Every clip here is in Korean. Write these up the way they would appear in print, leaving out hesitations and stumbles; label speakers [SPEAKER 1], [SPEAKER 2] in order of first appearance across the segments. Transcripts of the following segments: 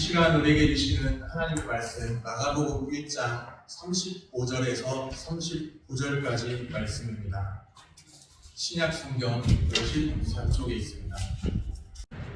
[SPEAKER 1] 시간 우리에게 주시는 하나님의 말씀 마가복음 1장 35절에서 39절까지 말씀입니다. 신약 성경 54쪽에 있습니다.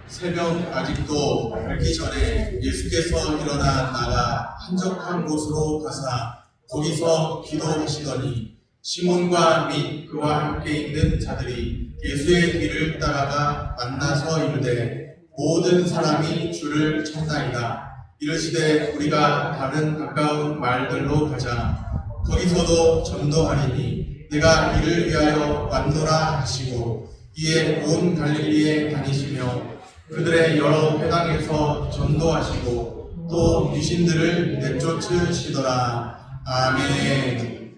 [SPEAKER 1] 새벽 아직도 밝기 전에 예수께서 일어나 나가 한적한 곳으로 가사 거기서 기도하시더니 시몬과 및 그와 함께 있는 자들이 예수의 뒤를 따라가 만나서 이르되 모든 사람이 주를 찾나이다. 이르시되 우리가 다른 가까운 마을들로 가자. 거기서도 전도하리니 내가 이를 위하여 왔노라 하시고 이에 온 갈릴리에 다니시며 그들의 여러 회당에서 전도하시고 또 귀신들을 내쫓으시더라. 아멘.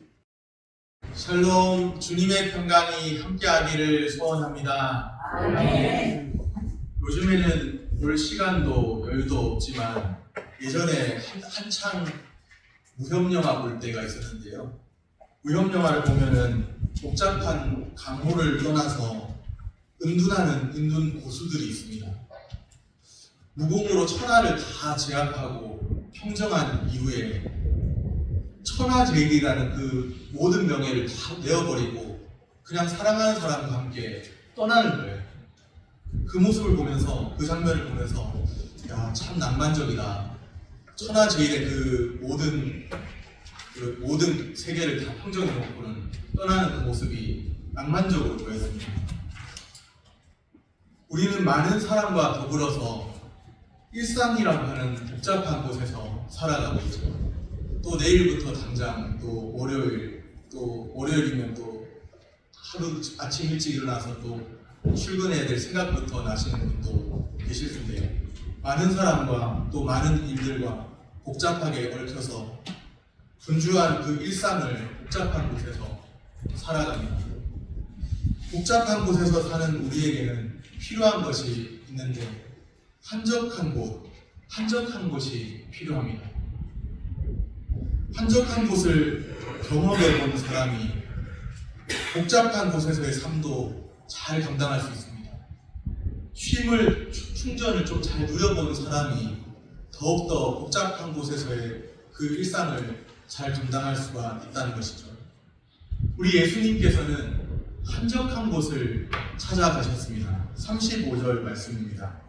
[SPEAKER 1] 샬롬. 주님의 평강이 함께하기를 소원합니다.
[SPEAKER 2] 아멘.
[SPEAKER 1] 요즘에는 볼 시간도 여유도 없지만 예전에 한창 무협영화 볼 때가 있었는데요. 무협영화를 보면은 복잡한 강호를 떠나서 은둔하는 인둔 고수들이 있습니다. 무공으로 천하를 다 제압하고 평정한 이후에 천하제일이라는 그 모든 명예를 다 내어버리고 그냥 사랑하는 사람과 함께 떠나는 거예요. 그 모습을 보면서, 그 장면을 보면서 야, 참 낭만적이다. 천하제일의 그 모든 세계를 다 평정해 놓고는 떠나는 그 모습이 낭만적으로 보였습니다. 우리는 많은 사람과 더불어서 일상이라고 하는 복잡한 곳에서 살아가고 있죠. 또 내일부터 당장 또 월요일이면 또 하루 아침 일찍 일어나서 또 출근해야 될 생각부터 나시는 분도 계실 텐데 많은 사람과 또 많은 일들과 복잡하게 얽혀서 분주한 그 일상을 복잡한 곳에서 살아갑니다. 복잡한 곳에서 사는 우리에게는 필요한 것이 있는데 한적한 곳이 필요합니다. 한적한 곳을 경험해 본 사람이 복잡한 곳에서의 삶도 잘 감당할 수 있습니다. 충전을 좀 잘 누려보는 사람이 더욱더 복잡한 곳에서의 그 일상을 잘 감당할 수가 있다는 것이죠. 우리 예수님께서는 한적한 곳을 찾아가셨습니다. 35절 말씀입니다.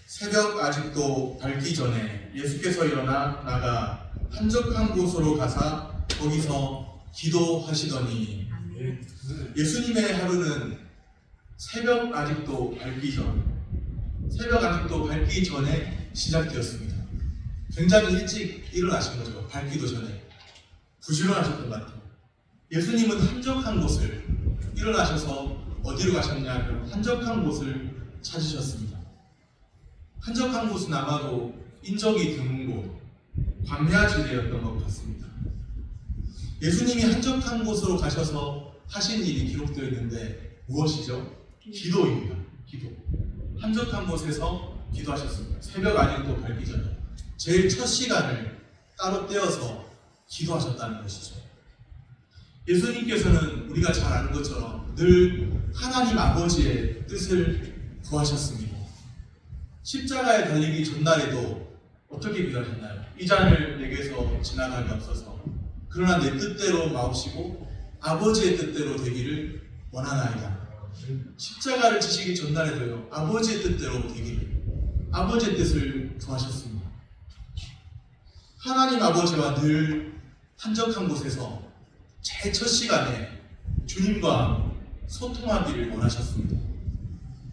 [SPEAKER 1] 새벽 아직도 밝기 전에 예수께서 일어나 나가 한적한 곳으로 가사 거기서 기도하시더니 예수님의 하루는 새벽 아직도 밝기 전에 시작되었습니다. 굉장히 일찍 일어나신 거죠. 밝기도 전에. 부지런하셨던 것 같아요. 예수님은 한적한 곳을 일어나셔서 어디로 가셨냐면 한적한 곳을 찾으셨습니다. 한적한 곳은 아마도 인적이 드문 곳, 광야지대였던 것 같습니다. 예수님이 한적한 곳으로 가셔서 하신 일이 기록되어 있는데 무엇이죠? 기도입니다. 기도. 한적한 곳에서 기도하셨습니다. 새벽 아직도 밝기 전에 제일 첫 시간을 따로 떼어서 기도하셨다는 것이죠. 예수님께서는 우리가 잘 아는 것처럼 늘 하나님 아버지의 뜻을 구하셨습니다. 십자가에 달리기 전날에도 어떻게 기도하셨나요? 이 잔을 내게서 지나가게 없어서 그러나 내 뜻대로 마옵시고 아버지의 뜻대로 되기를 원하나이다. 십자가를 지시기 전날에도요, 아버지의 뜻대로 되기를, 아버지의 뜻을 구하셨습니다. 하나님 아버지와 늘 한적한 곳에서 제일 첫 시간에 주님과 소통하기를 원하셨습니다.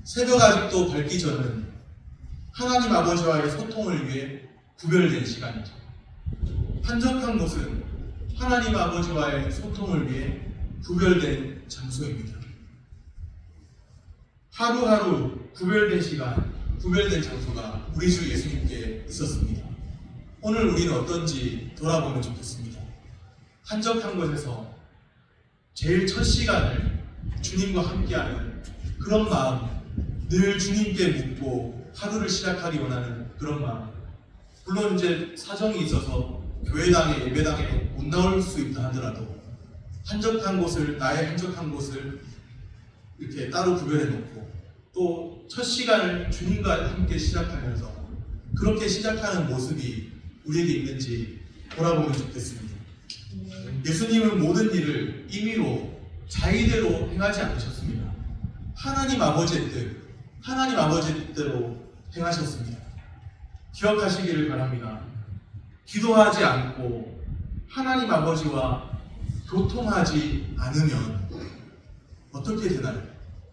[SPEAKER 1] 새벽 아직도 밝기 전은 하나님 아버지와의 소통을 위해 구별된 시간이죠. 한적한 곳은 하나님 아버지와의 소통을 위해 구별된 장소입니다. 하루하루 구별된 시간, 구별된 장소가 우리 주 예수님께 있었습니다. 오늘 우리는 어떤지 돌아보면 좋겠습니다. 한적한 곳에서 제일 첫 시간을 주님과 함께하는 그런 마음, 늘 주님께 묻고 하루를 시작하기 원하는 그런 마음. 물론 이제 사정이 있어서 교회당에 예배당에 못 나올 수 있다 하더라도 나의 한적한 곳을 이렇게 따로 구별해 놓고 또 첫 시간을 주님과 함께 시작하면서 그렇게 시작하는 모습이 우리에게 있는지 돌아보면 좋겠습니다. 예수님은 모든 일을 임의로 자의대로 행하지 않으셨습니다. 하나님 아버지의 뜻대로 행하셨습니다. 기억하시기를 바랍니다. 기도하지 않고 하나님 아버지와 교통하지 않으면 어떻게 되나요?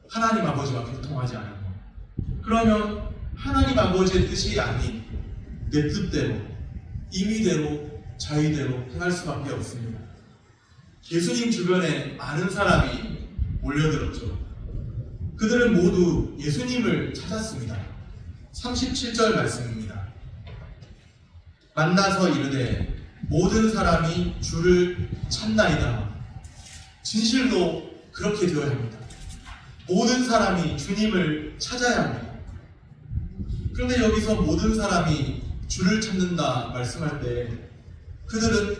[SPEAKER 1] 하나님 아버지와 교통하지 않으면 그러면 하나님 아버지의 뜻이 아닌 내 뜻대로 임의대로 자의대로 행할 수밖에 없습니다. 예수님 주변에 많은 사람이 몰려들었죠. 그들은 모두 예수님을 찾았습니다. 37절 말씀입니다. 만나서 이르되 모든 사람이 주를 찾나이다. 진실로 그렇게 되어야 합니다. 모든 사람이 주님을 찾아야 합니다. 그런데 여기서 모든 사람이 주를 찾는다 말씀할 때 그들은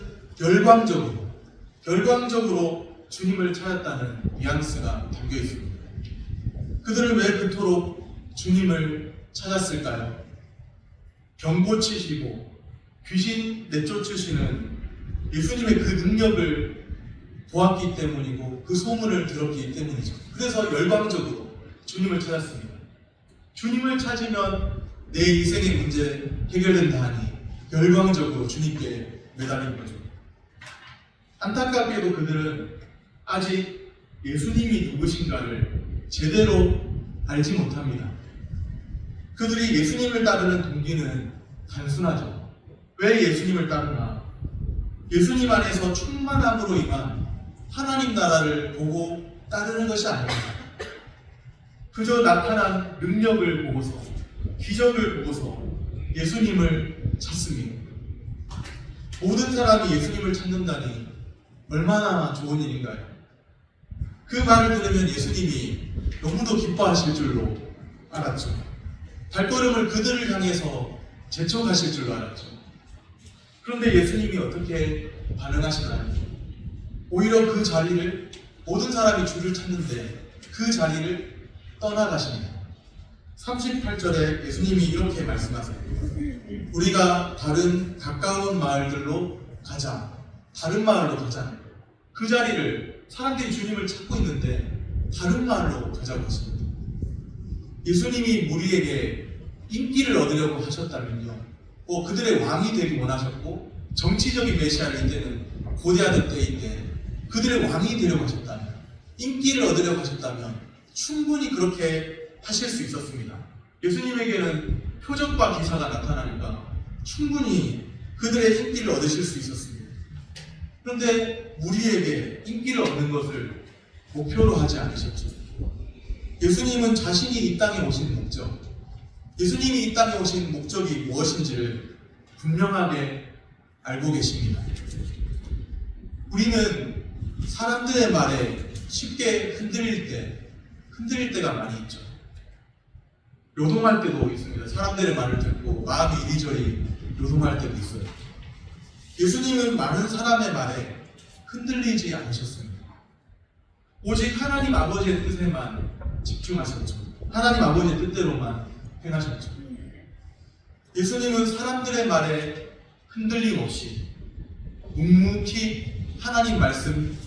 [SPEAKER 1] 열광적으로 주님을 찾았다는 뉘앙스가 담겨 있습니다. 그들은 왜 그토록 주님을 찾았을까요? 병 고치시고 귀신 내쫓으시는 예수님의 그 능력을 보았기 때문이고 그 소문을 들었기 때문이죠. 그래서 열광적으로 주님을 찾았습니다. 주님을 찾으면 내 인생의 문제 해결된다 하니 열광적으로 주님께 매달린 거죠. 안타깝게도 그들은 아직 예수님이 누구신가를 제대로 알지 못합니다. 그들이 예수님을 따르는 동기는 단순하죠. 왜 예수님을 따르나? 예수님 안에서 충만함으로 인한 하나님 나라를 보고 따르는 것이 아닙니다. 그저 나타난 능력을 보고서, 기적을 보고서 예수님을 찾습니다. 모든 사람이 예수님을 찾는다니 얼마나 좋은 일인가요? 그 말을 들으면 예수님이 너무도 기뻐하실 줄로 알았죠. 발걸음을 그들을 향해서 재촉하실 줄로 알았죠. 그런데 예수님이 어떻게 반응하시나요? 오히려 그 자리를, 모든 사람이 주를 찾는데 그 자리를 떠나가십니다. 38절에 예수님이 이렇게 말씀하세요. 우리가 다른 가까운 마을들로 가자. 다른 마을로 가자. 그 자리를 사람들이 주님을 찾고 있는데 다른 마을로 가자고 하십니다. 예수님이 무리에게 인기를 얻으려고 하셨다면요, 그들의 왕이 되기 원하셨고 정치적인 메시아를 이때는 고대하던 때인데 그들의 왕이 되려고 하셨다면, 인기를 얻으려고 하셨다면 충분히 그렇게 하실 수 있었습니다. 예수님에게는 표적과 기사가 나타나니까 충분히 그들의 인기를 얻으실 수 있었습니다. 그런데 우리에게 인기를 얻는 것을 목표로 하지 않으셨죠. 예수님은 자신이 이 땅에 오신 목적, 예수님이 이 땅에 오신 목적이 무엇인지를 분명하게 알고 계십니다. 우리는 사람들의 말에 쉽게 흔들릴 때가 많이 있죠. 요동할 때도 있습니다. 사람들의 말을 듣고 마음이 이리저리 요동할 때도 있어요. 예수님은 많은 사람의 말에 흔들리지 않으셨습니다. 오직 하나님 아버지의 뜻에만 집중하셨죠. 하나님 아버지의 뜻대로만 행하셨죠. 예수님은 사람들의 말에 흔들림 없이 묵묵히 하나님 말씀,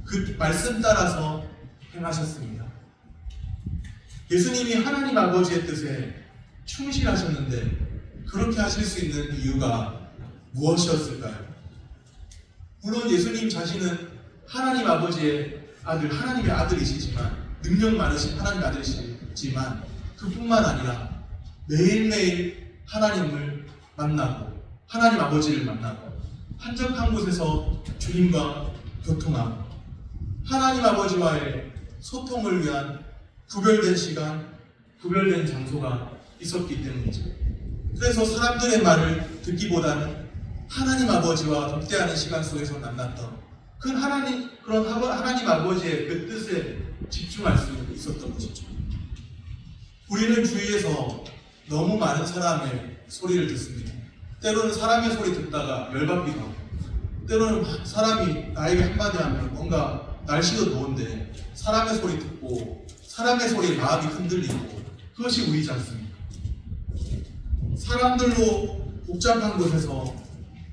[SPEAKER 1] 그 말씀 따라서 행하셨습니다. 예수님이 하나님 아버지의 뜻에 충실하셨는데 그렇게 하실 수 있는 이유가 무엇이었을까요? 물론 예수님 자신은 하나님 아버지의 아들, 하나님의 아들이시지만, 능력 많으신 하나님 아들이시지만 그뿐만 아니라 매일매일 하나님을 만나고 하나님 아버지를 만나고 한적한 곳에서 주님과 교통하고 하나님 아버지와의 소통을 위한 구별된 시간, 구별된 장소가 있었기 때문이죠. 그래서 사람들의 말을 듣기보다는 하나님 아버지와 독대하는 시간 속에서 만났던 그런 하나님 아버지의 그 뜻에 집중할 수 있었던 것이죠. 우리는 주위에서 너무 많은 사람의 소리를 듣습니다. 때로는 사람의 소리 듣다가 열받기도 하고, 때로는 사람이 나에게 한마디 하면 뭔가 날씨도 더운데 사람의 소리 듣고 사람의 소리에 마음이 흔들리고, 그것이 우리지 않습니까? 사람들로 복잡한 곳에서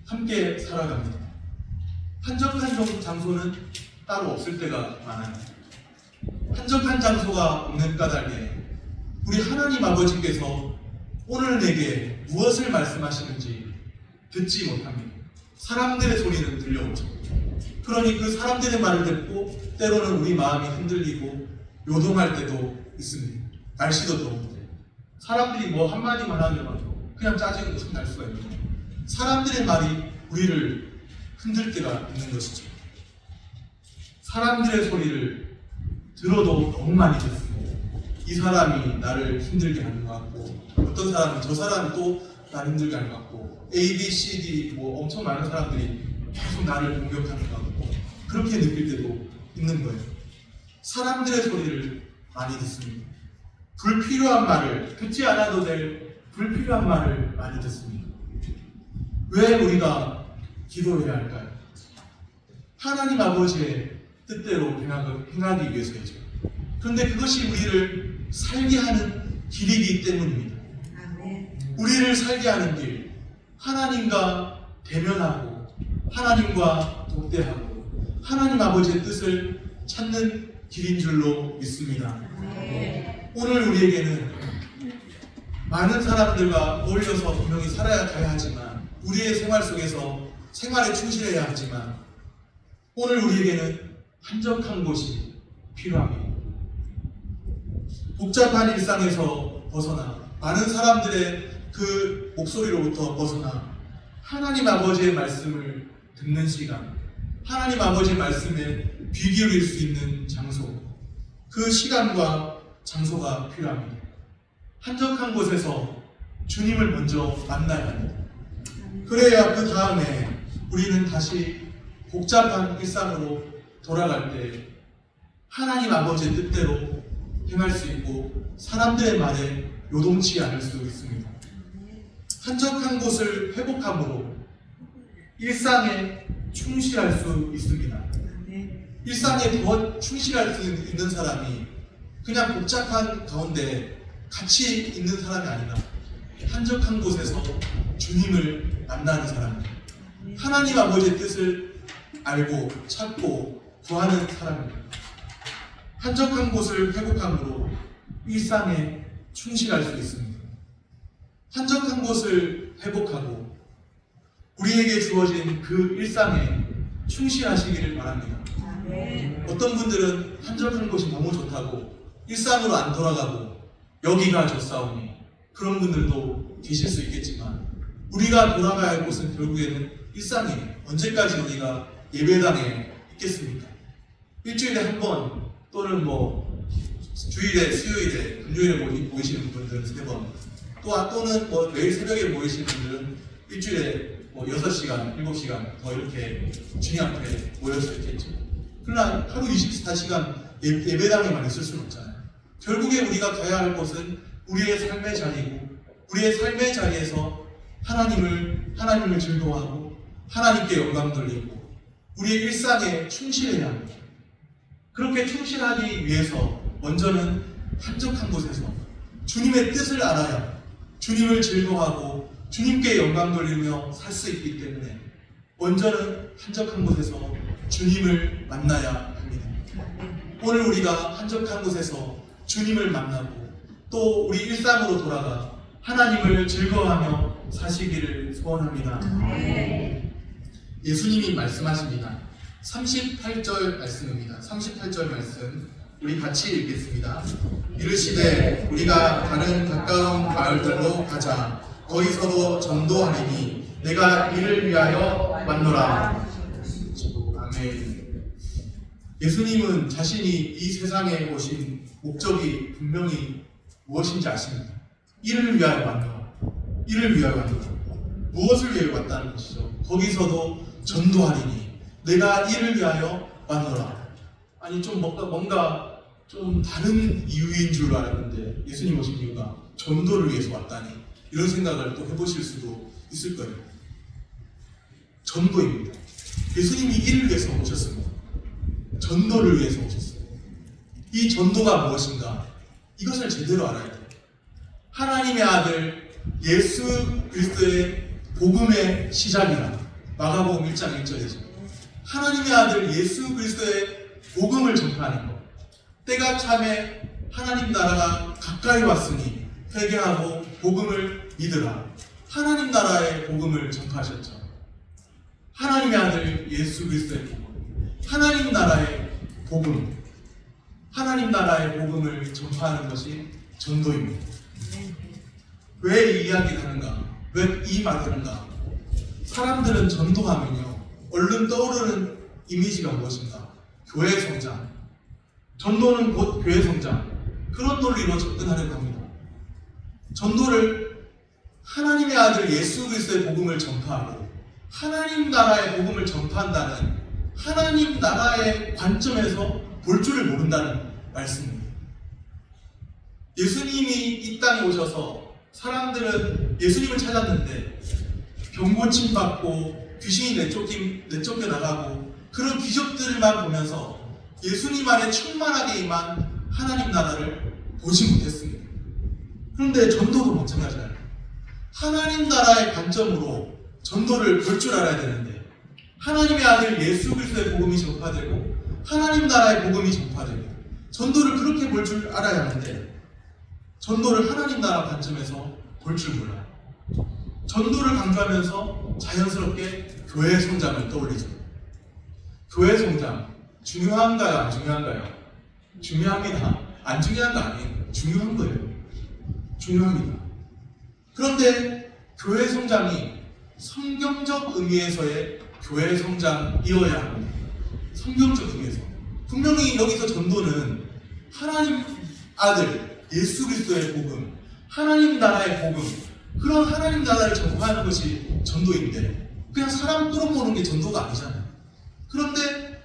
[SPEAKER 1] 함께 살아갑니다. 한적한 장소는 따로 없을 때가 많아요. 한적한 장소가 없는 까닭에 우리 하나님 아버지께서 오늘 내게 무엇을 말씀하시는지 듣지 못합니다. 사람들의 소리는 들려오죠. 그러니 그 사람들의 말을 듣고 때로는 우리 마음이 흔들리고 요동할 때도 있습니다. 날씨도 더운데 사람들이 뭐 한마디만 하면 그냥 짜증이 날 수가 있죠. 사람들의 말이 우리를 흔들 때가 있는 것이죠. 사람들의 소리를 들어도 너무 많이 듣습니다. 이 사람이 나를 힘들게 하는 것 같고, 어떤 사람은 저 사람이 또 나를 힘들게 하는 것 같고, A, B, C, D 뭐 엄청 많은 사람들이 계속 나를 공격하는 것 같고, 그렇게 느낄 때도 있는 거예요. 사람들의 소리를 많이 듣습니다. 불필요한 말을, 듣지 않아도 될 불필요한 말을 많이 듣습니다. 왜 우리가 기도해야 할까요? 하나님 아버지의 뜻대로 행하기 위해서이죠. 그런데 그것이 우리를 살게 하는 길이기 때문입니다. 우리를 살게 하는 길, 하나님과 대면하고 하나님과 독대하고 하나님 아버지의 뜻을 찾는 길인 줄로 믿습니다. 오늘 우리에게는 많은 사람들과 어울려서 분명히 가야 하지만, 우리의 생활 속에서 생활에 충실해야 하지만, 오늘 우리에게는 한적한 곳이 필요합니다. 복잡한 일상에서 벗어나 많은 사람들의 그 목소리로부터 벗어나 하나님 아버지의 말씀을 듣는 시간, 하나님 아버지의 말씀에 귀 기울일 수 있는 장소, 그 시간과 장소가 필요합니다. 한적한 곳에서 주님을 먼저 만나야 합니다. 그래야 그 다음에 우리는 다시 복잡한 일상으로 돌아갈 때 하나님 아버지의 뜻대로 행할 수 있고 사람들의 말에 요동치 않을 수 있습니다. 한적한 곳을 회복함으로 일상에 충실할 수 있습니다. 일상에 더 충실할 수 있는 사람이 그냥 복잡한 가운데 같이 있는 사람이 아니라 한적한 곳에서 주님을 만나는 사람입니다. 하나님 아버지의 뜻을 알고 찾고 구하는 사람입니다. 한적한 곳을 회복함으로 일상에 충실할 수 있습니다. 한적한 곳을 회복하고 우리에게 주어진 그 일상에 충실하시기를 바랍니다. 어떤 분들은 한적한 곳이 너무 좋다고 일상으로 안 돌아가고 여기가 좋사오니 그런 분들도 계실 수 있겠지만, 우리가 돌아가야 할 곳은 결국에는 일상이에요. 언제까지 우리가 예배당에 있겠습니까? 일주일에 한 번 또는 뭐 주일에, 수요일에, 금요일에 모이시는 분들은 3번, 또는 뭐 매일 새벽에 모이시는 분들은 일주일에 뭐 6시간, 7시간 더 이렇게 주님 앞에 모여서 있겠죠. 그러나 하루 24시간 예배당에만 있을 수는 없잖아요. 결국에 우리가 가야 할 곳은 우리의 삶의 자리이고, 우리의 삶의 자리에서 하나님을 즐거워하고 하나님께 영광 돌리고 우리의 일상에 충실해야 합니다. 그렇게 충실하기 위해서 먼저는 한적한 곳에서 주님의 뜻을 알아야 주님을 즐거워하고 주님께 영광 돌리며 살 수 있기 때문에 먼저는 한적한 곳에서 주님을 만나야 합니다. 오늘 우리가 한적한 곳에서 주님을 만나고 또 우리 일상으로 돌아가 하나님을 즐거워하며 사시기를 소원합니다. 예수님이 말씀하십니다. 38절 말씀입니다. 38절 말씀 우리 같이 읽겠습니다. 이르시되 우리가 다른 가까운 마을들로 가자. 거기서도 전도하리니 내가 이를 위하여 왔노라. 아멘. 예수님은 자신이 이 세상에 오신 목적이 분명히 무엇인지 아십니다. 이를 위하여 왔노라. 이를 위하여 왔노라. 무엇을 위해 왔다는 것이죠. 거기서도 전도하리니 내가 이를 위하여 왔노라. 아니 좀 뭔가 좀 다른 이유인 줄 알았는데 예수님 오신 이유가 전도를 위해서 왔다니, 이런 생각을 또 해보실 수도 있을 거예요. 전도입니다. 예수님이 이를 위해서 오셨습니다. 전도를 위해서 오셨어요. 이 전도가 무엇인가? 이것을 제대로 알아야 돼요. 하나님의 아들 예수 그리스도의 복음의 시작이라 마가복음 1장 1절이죠. 하나님의 아들 예수 그리스도의 복음을 전파하는 것. 때가 참에 하나님 나라가 가까이 왔으니 회개하고 복음을 믿으라. 하나님 나라의 복음을 전파하셨죠. 하나님의 아들 예수 그리스도의 복음, 하나님 나라의 복음, 하나님 나라의 복음을 전파하는 것이 전도입니다. 왜 이 이야기를 하는가? 왜 이 말을 하는가? 사람들은 전도하면요, 얼른 떠오르는 이미지가 무엇인가? 교회 성장. 전도는 곧 교회 성장. 그런 논리로 접근하려고 합니다. 전도를 하나님의 아들 예수 그리스도의 복음을 전파하고 하나님 나라의 복음을 전파한다는 하나님 나라의 관점에서 볼 줄을 모른다는 말씀입니다. 예수님이 이 땅에 오셔서 사람들은 예수님을 찾았는데 병고침 받고 귀신이 내쫓겨 나가고 그런 기적들만 보면서 예수님 안에 충만하게 임한 하나님 나라를 보지 못했습니다. 그런데 전도도 마찬가지예요. 하나님 나라의 관점으로 전도를 볼 줄 알아야 되는데 하나님의 아들 예수 그리스도의 복음이 전파되고 하나님 나라의 복음이 전파되고 전도를 그렇게 볼 줄 알아야 하는데 전도를 하나님 나라 관점에서 볼 줄 몰라요. 전도를 강조하면서 자연스럽게 교회 성장을 떠올리죠. 교회 성장 중요한가요? 안 중요한가요? 중요합니다. 안 중요한 거 아니에요. 중요한 거예요. 중요합니다. 그런데 교회 성장이 성경적 의미에서의 교회 성장이어야 합니다. 성경적 의미에서. 분명히 여기서 전도는 하나님 아들 예수 그리스도의 복음, 하나님 나라의 복음, 그런 하나님 나라를 전파하는 것이 전도인데 그냥 사람 끌어모으는 게 전도가 아니잖아요. 그런데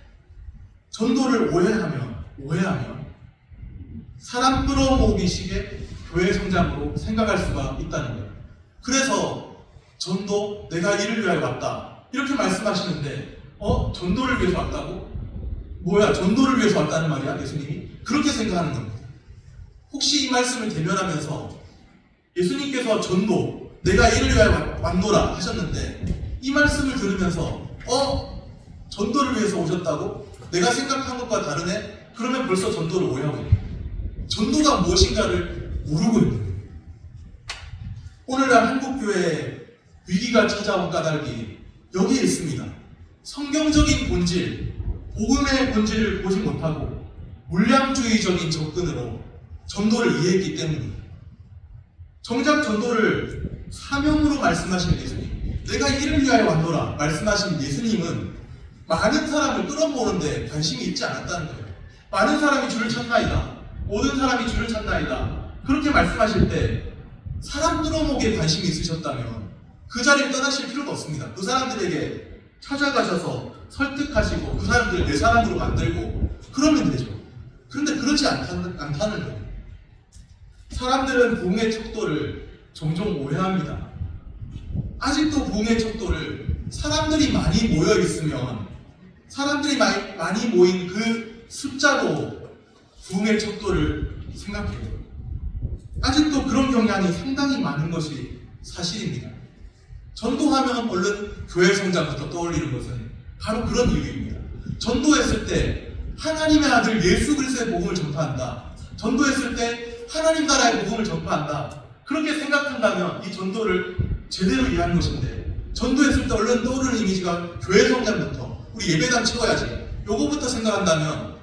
[SPEAKER 1] 전도를 오해하면 사람 끌어모으기식의 교회 성장으로 생각할 수가 있다는 거예요. 그래서 전도 내가 이를 위하여 왔다 이렇게 말씀하시는데 전도를 위해서 왔다고? 뭐야, 전도를 위해서 왔다는 말이야 예수님이? 그렇게 생각하는 겁니다. 혹시 이 말씀을 대면하면서 예수님께서 전도 내가 이를 위하여 왔노라 하셨는데 이 말씀을 들으면서 전도를 위해서 오셨다고? 내가 생각한 것과 다르네? 그러면 벌써 전도를 오해하고 있는 거예요. 전도가 무엇인가를 모르고 있는 거예요. 오늘날 한국교회에 위기가 찾아온 까닭이 여기에 있습니다. 성경적인 본질, 복음의 본질을 보지 못하고 물량주의적인 접근으로 전도를 이해했기 때문입니다. 정작 전도를 사명으로 말씀하신 예수님, 내가 이를 위하여 왔노라 말씀하신 예수님은 많은 사람을 끌어모으는데 관심이 있지 않았다는 거예요. 많은 사람이 주를 찾나이다. 모든 사람이 주를 찾나이다. 그렇게 말씀하실 때 사람 끌어모으기에 관심이 있으셨다면 그 자리를 떠나실 필요가 없습니다. 그 사람들에게 찾아가셔서 설득하시고 그 사람들을 내 사람으로 만들고 그러면 되죠. 그런데 그렇지 않다는 거예요. 사람들은 부흥의 척도를 종종 오해합니다. 아직도 부흥의 척도를 사람들이 많이 모여 있으면 사람들이 많이 모인 그 숫자로 부흥의 척도를 생각해요. 아직도 그런 경향이 상당히 많은 것이 사실입니다. 전도하면 얼른 교회 성장부터 떠올리는 것은 바로 그런 이유입니다. 전도했을 때 하나님의 아들 예수 그리스도의 복음을 전파한다. 전도했을 때 하나님 나라의 복음을 전파한다. 그렇게 생각한다면 이 전도를 제대로 이해하는 것인데 전도했을 때 얼른 떠오르는 이미지가 교회 성장부터 우리 예배당 채워야지 요거부터 생각한다면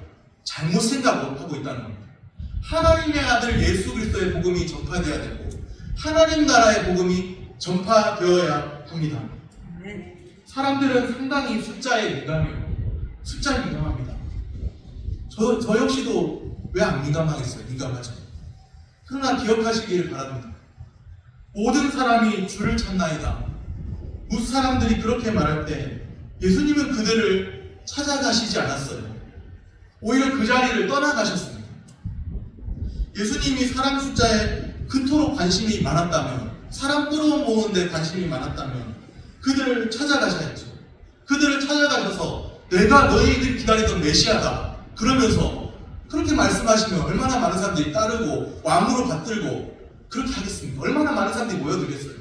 [SPEAKER 1] 잘못 생각하고 있다는 겁니다. 하나님의 아들 예수 그리스도의 복음이 전파되어야 되고 하나님 나라의 복음이 전파되어야 합니다. 사람들은 상당히 숫자에 민감해요. 숫자에 민감합니다. 저 역시도 왜 안 민감하겠어요? 민감하죠. 그러나 기억하시기를 바랍니다. 모든 사람이 주를 찾나이다. 무슨 사람들이 그렇게 말할 때 예수님은 그들을 찾아가시지 않았어요. 오히려 그 자리를 떠나가셨습니다. 예수님이 사람 숫자에 그토록 관심이 많았다면, 사람 끌어모으는 데 관심이 많았다면 그들을 찾아가셔야죠. 그들을 찾아가셔서 내가 너희들 기다리던 메시아다 그러면서 그렇게 말씀하시면 얼마나 많은 사람들이 따르고 왕으로 받들고 그렇게 하겠습니까? 얼마나 많은 사람들이 모여들겠어요.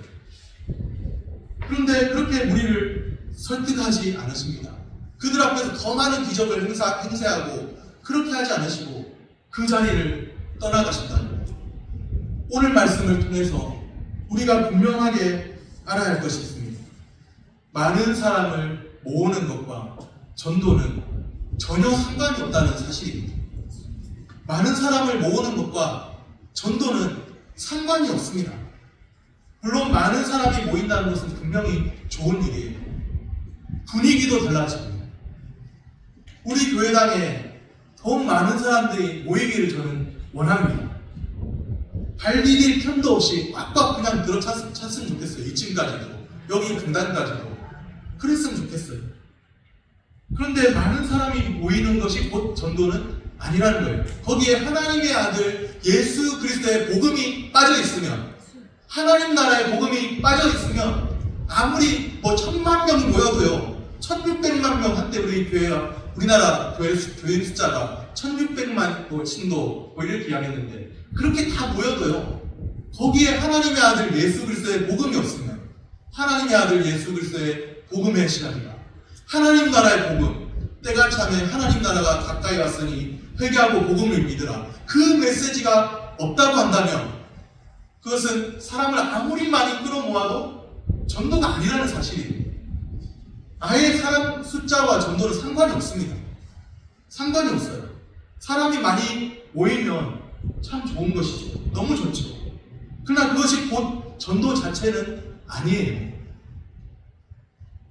[SPEAKER 1] 그런데 그렇게 우리를 설득하지 않으십니다. 그들 앞에서 더 많은 기적을 행세하고 그렇게 하지 않으시고 그 자리를 떠나가신다는 것. 오늘 말씀을 통해서 우리가 분명하게 알아야 할 것이 있습니다. 많은 사람을 모으는 것과 전도는 전혀 상관이 없다는 사실입니다. 많은 사람을 모으는 것과 전도는 상관이 없습니다. 물론 많은 사람이 모인다는 것은 분명히 좋은 일이에요. 분위기도 달라지고 우리 교회당에 더욱 많은 사람들이 모이기를 저는 원합니다. 발 디딜 틈도 없이 꽉꽉 그냥 들어찼으면 좋겠어요. 2층까지도 여기 금단까지도 그랬으면 좋겠어요. 그런데 많은 사람이 모이는 것이 곧 전도는 아니라는 거예요. 거기에 하나님의 아들 예수 그리스도의 복음이 빠져 있으면, 하나님 나라의 복음이 빠져 있으면 아무리 1000만 명이 모여도요, 1600만 명 한때 우리나라 교회 숫자가 1600만 신도 이렇게 이야기했는데, 그렇게 다 모여도요, 거기에 하나님의 아들 예수 그리스도의 복음이 없으면, 하나님의 아들 예수 그리스도의 복음의 시간이다. 하나님 나라의 복음, 때가 참에 하나님 나라가 가까이 왔으니 회개하고 복음을 믿으라. 그 메시지가 없다고 한다면 그것은 사람을 아무리 많이 끌어모아도 전도가 아니라는 사실이에요. 아예 사람 숫자와 전도는 상관이 없습니다. 상관이 없어요. 사람이 많이 모이면 참 좋은 것이죠. 너무 좋죠. 그러나 그것이 곧 전도 자체는 아니에요.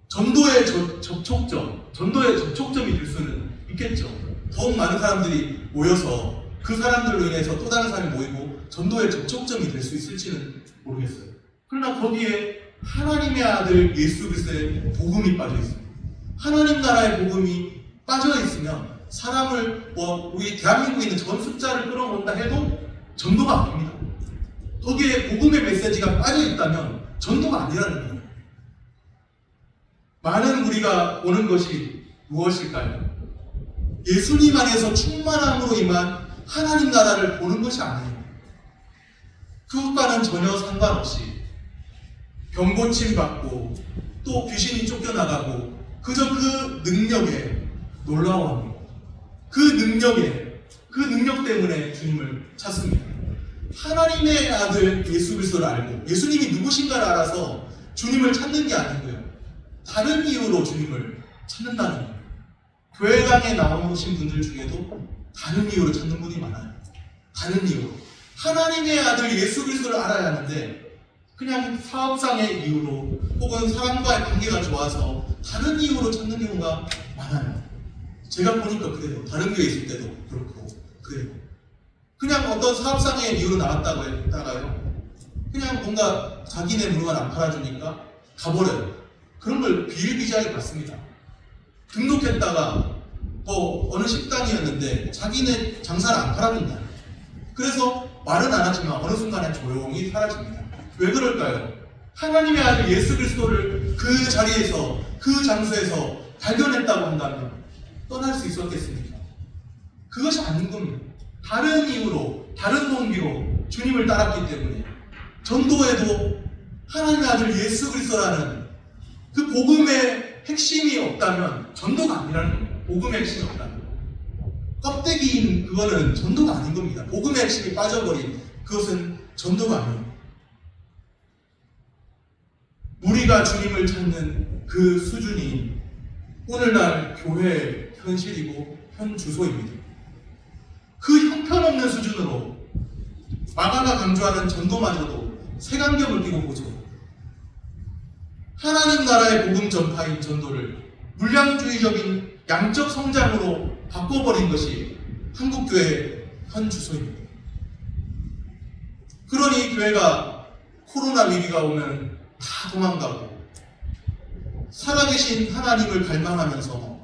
[SPEAKER 1] 전도의 접촉점이 될 수는 있겠죠. 더욱 많은 사람들이 모여서 그 사람들로 인해서 또 다른 사람이 모이고 전도의 접촉점이 될 수 있을지는 모르겠어요. 그러나 거기에 하나님의 아들 예수 그리스도의 복음이 빠져 있습니다. 하나님 나라의 복음이 빠져 있으면 사람을 우리 대한민국에 있는 전 숫자를 끌어모은다 해도 전도가 아닙니다. 거기에 복음의 메시지가 빠져 있다면 전도가 아니라는 거예요. 많은 우리가 보는 것이 무엇일까요? 예수님 안에서 충만함으로 임한 하나님 나라를 보는 것이 아니에요. 그것과는 전혀 상관없이 병고침 받고 또 귀신이 쫓겨나가고 그저 그 능력에 놀라워합니다. 그 능력 때문에 주님을 찾습니다. 하나님의 아들 예수 그리스도를 알고 예수님이 누구신가를 알아서 주님을 찾는 게 아니고요, 다른 이유로 주님을 찾는다는 거예요. 교회당에 나오신 분들 중에도 다른 이유로 찾는 분이 많아요. 다른 이유로. 하나님의 아들 예수 그리스도를 알아야 하는데 그냥 사업상의 이유로 혹은 사람과의 관계가 좋아서 다른 이유로 찾는 경우가 많아요. 제가 보니까 그래요. 다른 교회에 있을 때도 그렇고 그래요. 그냥 어떤 사업상의 이유로 나왔다고 했다가요, 그냥 뭔가 자기네 물건 안 팔아주니까 가버려요. 그런 걸 비일비재하게 봤습니다. 등록했다가 어느 식당이었는데 자기네 장사를 안 팔아준다. 그래서 말은 안 하지만 어느 순간에 조용히 사라집니다. 왜 그럴까요? 하나님의 아들 예수 그리스도를 그 자리에서 그 장소에서 발견했다고 한다면 떠날 수 있었겠습니까? 그것이 아닌 겁니다. 다른 이유로, 다른 동기로 주님을 따랐기 때문에 전도에도 하나님의 아들 예수 그리스도라는 그 복음의 핵심이 없다면 전도가 아니라는 겁니다. 복음의 핵심이 없다면. 껍데기인 그거는 전도가 아닌 겁니다. 복음의 핵심이 빠져버린 그것은 전도가 아닙니다. 우리가 주님을 찾는 그 수준이 오늘날 교회의 현실이고 현 주소입니다. 그 형편없는 수준으로 마가가 강조하는 전도마저도 색안경을 끼고 보죠. 하나님 나라의 복음 전파인 전도를 물량주의적인 양적 성장으로 바꿔버린 것이 한국교회의 현 주소입니다. 그러니 교회가 코로나 위기가 오면 다 도망가고 살아계신 하나님을 갈망하면서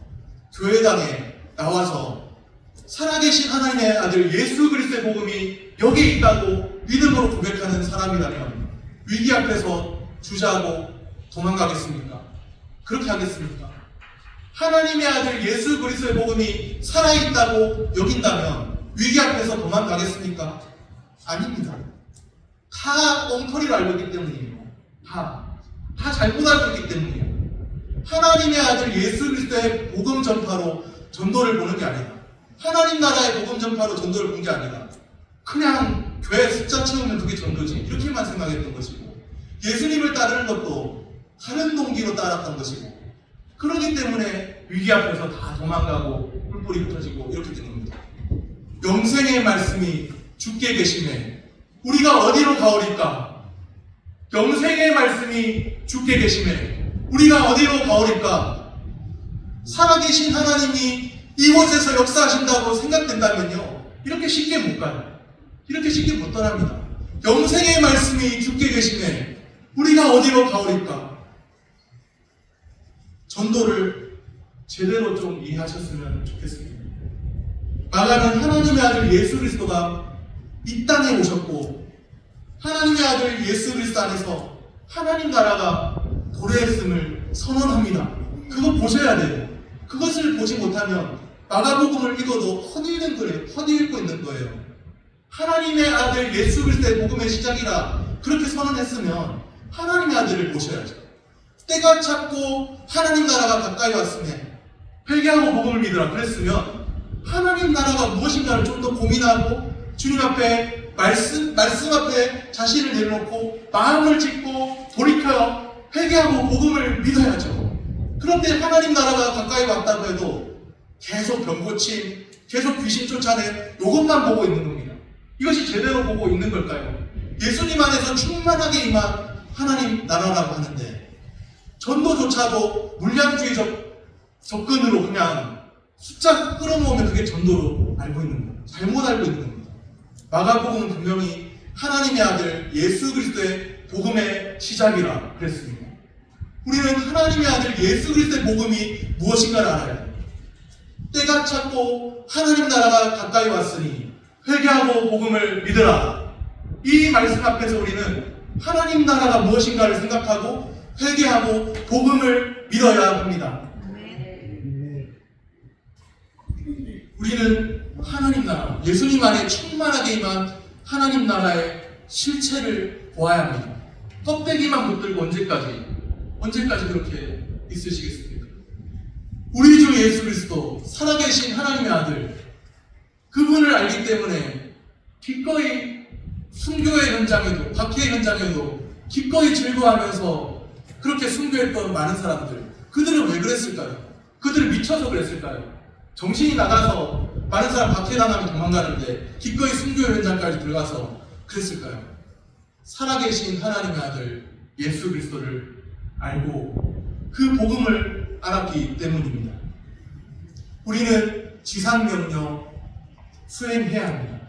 [SPEAKER 1] 교회당에 나와서 살아계신 하나님의 아들 예수 그리스도의 복음이 여기 있다고 믿음으로 고백하는 사람이라면 위기 앞에서 주저하고 도망가겠습니까? 그렇게 하겠습니까? 하나님의 아들 예수 그리스도의 복음이 살아있다고 여긴다면 위기 앞에서 도망가겠습니까? 아닙니다. 다 다 엉터리로 알고 있기 때문이에요. 다 잘못 알고 있기 때문이에요. 하나님의 아들 예수 그리스도의 복음 전파로 전도를 보는 게 아니라, 하나님 나라의 복음 전파로 전도를 보는 게 아니라 그냥 교회 숫자 채우면 그게 전도지 이렇게만 생각했던 것이고, 예수님을 따르는 것도 다른 동기로 따랐던 것이고, 그러기 때문에 위기 앞에서 다 도망가고 뿔뿔이 흩어지고 이렇게 된 겁니다. 영생의 말씀이 주께 계심에 우리가 어디로 가오리까? 영생의 말씀이 주께 계심에 우리가 어디로 가오리까? 살아계신 하나님이 이곳에서 역사하신다고 생각된다면요, 이렇게 쉽게 못 가요. 이렇게 쉽게 못 떠납니다. 영생의 말씀이 주께 계심에 우리가 어디로 가오리까? 전도를 제대로 좀 이해하셨으면 좋겠습니다. 마가는 하나님의 아들 예수 그리스도가 이 땅에 오셨고, 하나님의 아들 예수 그리스도 안에서 하나님 나라가 도래했음을 선언합니다. 그거 보셔야 돼요. 그것을 보지 못하면 마가복음을 읽어도 헛읽는 거예요. 헛읽고 있는 거예요. 하나님의 아들 예수 그리스도의 복음의 시작이라 그렇게 선언했으면 하나님의 아들을 보셔야죠. 때가 찼고 하나님 나라가 가까이 왔으면 회개하고 복음을 믿으라 그랬으면 하나님 나라가 무엇인가를 좀 더 고민하고 주님 앞에 말씀 앞에 자신을 내려놓고 마음을 짓고 돌이켜 회개하고 복음을 믿어야죠. 그런데 하나님 나라가 가까이 왔다고 해도 계속 병고침, 계속 귀신 쫓아내 이것만 보고 있는 겁니다. 이것이 제대로 보고 있는 걸까요? 예수님 안에서 충만하게 임한 하나님 나라라고 하는데 전도조차도 물량주의적 접근으로 그냥 숫자 끌어모으면 그게 전도로 알고 있는 거예요. 잘못 알고 있는 겁니다. 마가복음은 분명히 하나님의 아들 예수 그리스도의 복음의 시작이라 그랬습니다. 우리는 하나님의 아들 예수 그리스도의 복음이 무엇인가를 알아야 해요. 때가 찼고 하나님 나라가 가까이 왔으니 회개하고 복음을 믿으라. 이 말씀 앞에서 우리는 하나님 나라가 무엇인가를 생각하고 회개하고 복음을 믿어야 합니다. 우리는 하나님 나라, 예수님 안에 충만하게 임한 하나님 나라의 실체를 보아야 합니다. 껍데기만 붙들고 언제까지 그렇게 있으시겠습니까? 우리 주 예수 그리스도 살아계신 하나님의 아들, 그분을 알기 때문에 기꺼이 순교의 현장에도, 박해의 현장에도 기꺼이 즐거워하면서 그렇게 순교했던 많은 사람들, 그들은 왜 그랬을까요? 그들은 미쳐서 그랬을까요? 정신이 나가서 많은 사람 박해당하면 도망가는데 기꺼이 순교의 현장까지 들어가서 그랬을까요? 살아계신 하나님의 아들 예수 그리스도를 알고 그 복음을 알았기 때문입니다. 우리는 지상명령 수행해야 합니다.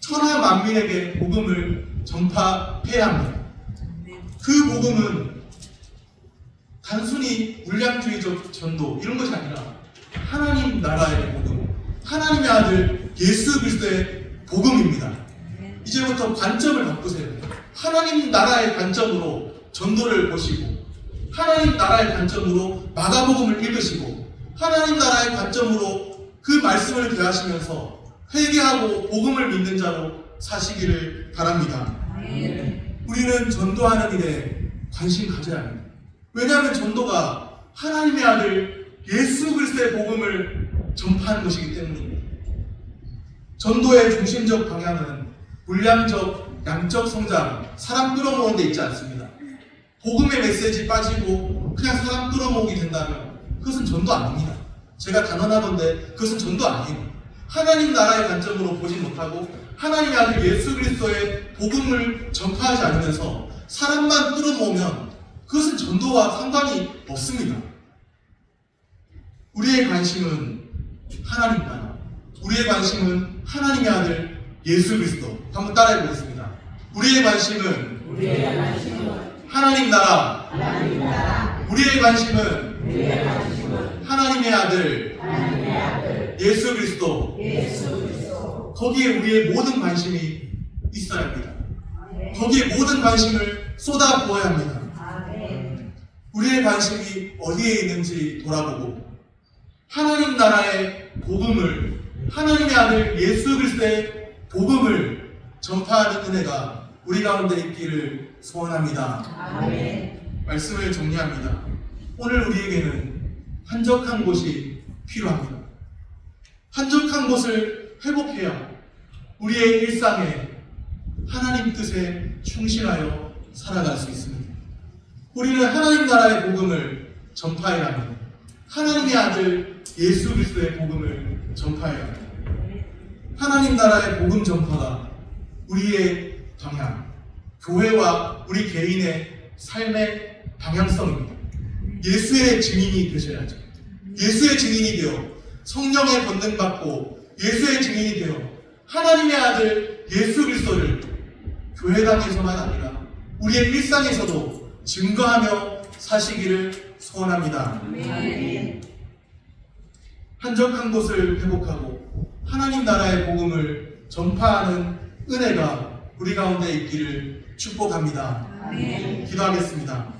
[SPEAKER 1] 천하 만민에게 복음을 전파해야 합니다. 그 복음은 단순히 물량주의적 전도 이런 것이 아니라 하나님 나라의 복음, 하나님의 아들 예수 그리스도의 복음입니다. 이제부터 관점을 바꾸세요. 하나님 나라의 관점으로 전도를 보시고, 하나님 나라의 관점으로 마가복음을 읽으시고, 하나님 나라의 관점으로 그 말씀을 대하시면서 회개하고 복음을 믿는 자로 사시기를 바랍니다. 우리는 전도하는 일에 관심 가져야 합니다. 왜냐하면 전도가 하나님의 아들 예수 그리스도의 복음을 전파하는 것이기 때문입니다. 전도의 중심적 방향은 물량적, 양적 성장, 사람 끌어모으는 데 있지 않습니다. 복음의 메시지 빠지고 그냥 사람 끌어모으게 된다면 그것은 전도 아닙니다. 제가 단언하던데 그것은 전도 아니에요. 하나님 나라의 관점으로 보지 못하고 하나님의 아들 예수 그리스도의 복음을 전파하지 않으면서 사람만 끌어모으면 그것은 전도와 상관이 없습니다. 우리의 관심은 하나님 나라, 우리의 관심은 하나님의 아들 예수 그리스도. 한번 따라해 보겠습니다. 우리의 관심은 하나님 나라, 우리의 관심은 하나님의 아들 예수 그리스도. 거기에 우리의 모든 관심이 있어야 합니다. 거기에 모든 관심을 쏟아 부어야 합니다. 우리의 관심이 어디에 있는지 돌아보고 하나님 나라의 복음을, 하나님의 아들 예수 그리스도의 복음을 전파하는 은혜가 우리 가운데 있기를 소원합니다.
[SPEAKER 2] 아멘.
[SPEAKER 1] 말씀을 정리합니다. 오늘 우리에게는 한적한 곳이 필요합니다. 한적한 곳을 회복해야 우리의 일상에 하나님 뜻에 충실하여 살아갈 수 있습니다. 우리는 하나님 나라의 복음을 전파해야 합니다. 하나님의 아들 예수 그리스도의 복음을 전파해야 합니다. 하나님 나라의 복음 전파가 우리의 방향, 교회와 우리 개인의 삶의 방향성입니다. 예수의 증인이 되셔야죠. 예수의 증인이 되어 성령의 권능 받고 예수의 증인이 되어 하나님의 아들 예수 그리스도를 교회당에서만 아니라 우리의 일상에서도 증거하며 사시기를 소원합니다.
[SPEAKER 2] 아멘.
[SPEAKER 1] 한적한 곳을 회복하고 하나님 나라의 복음을 전파하는 은혜가 우리 가운데 있기를 축복합니다.
[SPEAKER 2] 아멘.
[SPEAKER 1] 기도하겠습니다.